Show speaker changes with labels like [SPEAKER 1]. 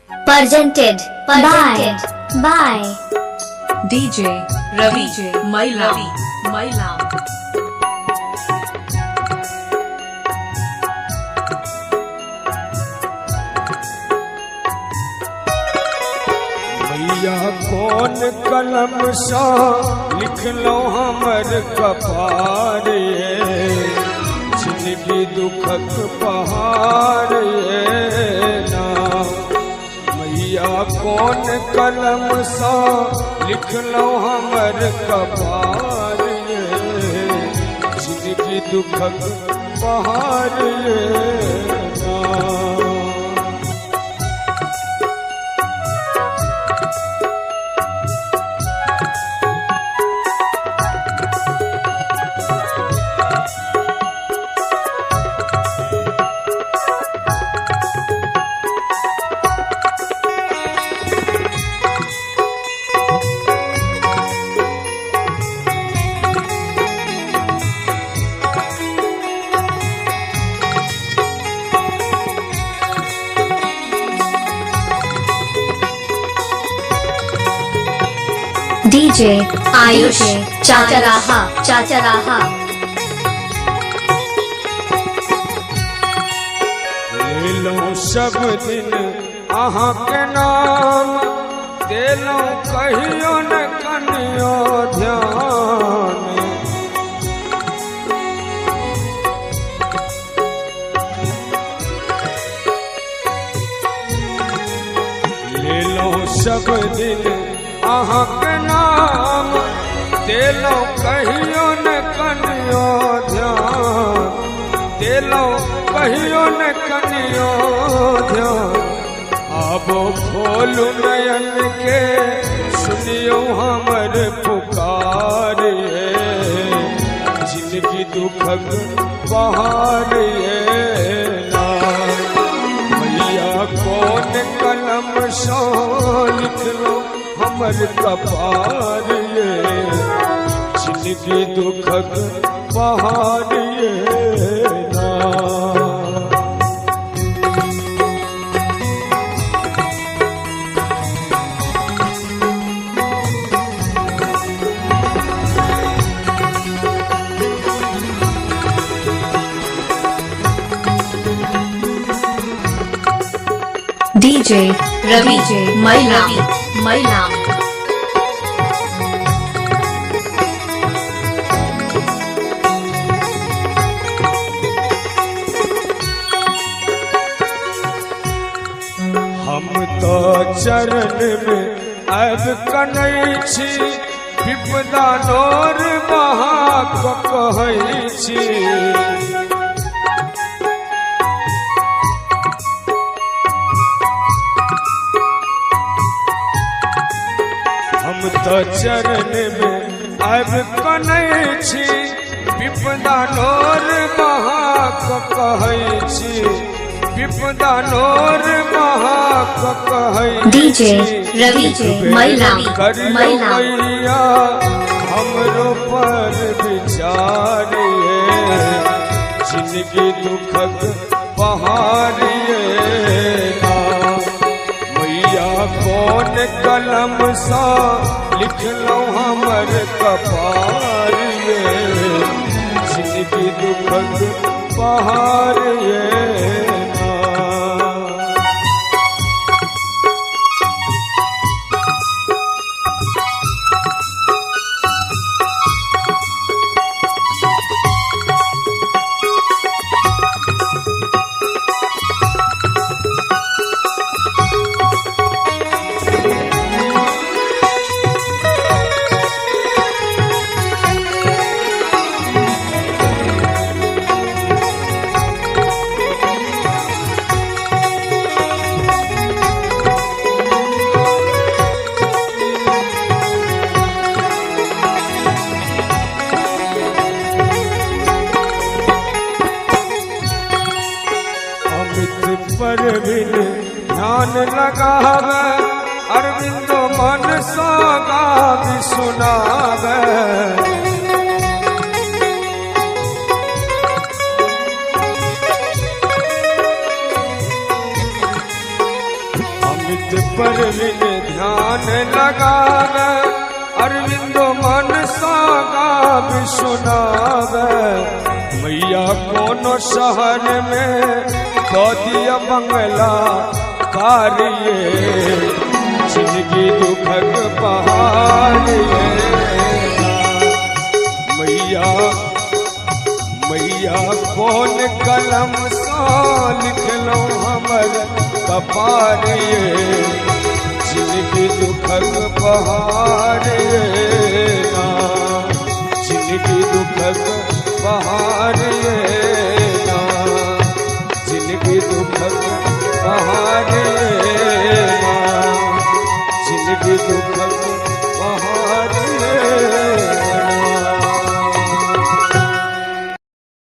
[SPEAKER 1] presented by
[SPEAKER 2] DJ Ravi Mailam.
[SPEAKER 3] भैया कौन कलम सा लिख लो हमर कपार जिंदगी दुखक पहाड़ ना। भैया कौन कलम सा लिख लो हमर कपार जिंदगी दुखक पहाड़ ना।
[SPEAKER 1] DJ आयुष चाचराहा
[SPEAKER 3] ले लो सब दिन अहाँ के नाम दे लो कहियो न कनियो ध्यान। ले लो सब दिन अहाँ के नाम दे लो कहियो न कनियो ध्यान। दे लो कहियो न कनियो ध्यान। आबो खोलू नयन के सुनियो हमर पुकार जिंदगी दुखक पहाड़ ना। भैया कौन कलम सो लिख लो हमर कपार जिंदगी दुखक पहाड़ ना।
[SPEAKER 2] DJ Ravi Mailam.
[SPEAKER 3] हम तो चरण में अब कनै छी विपदा नोर बहा कहै छी। हम तो चरण में अब कनै छी विपदा नोर बहा कहै छी। विपदा नोर बहा कहै
[SPEAKER 1] DJ रवि मailam
[SPEAKER 3] मैया हमरो पर विचार जिंदगी दुखक पहाड़ ना। मैया कौन कलम सा लिख लो हमर कपार जिंदगी दुखक पहाड़ ना। पर बिन ध्यान लगावे अरविंदो मन सागा भी सुनावे। नित परवीन ध्यान लगावे अरविंदो मन सागा भी सुनावे मैया कोनो शहर में दिया बंगला कार्य जिंदगी दुखक पहाड़िए मैया मैया कौन कलम सा लिखलो हमर कपारिए जिंदगी दुखक पहाड़िए जिंदगी दुखक पहाड़िए जिंदगी दुखक पहाड़िए जिंदगी दुख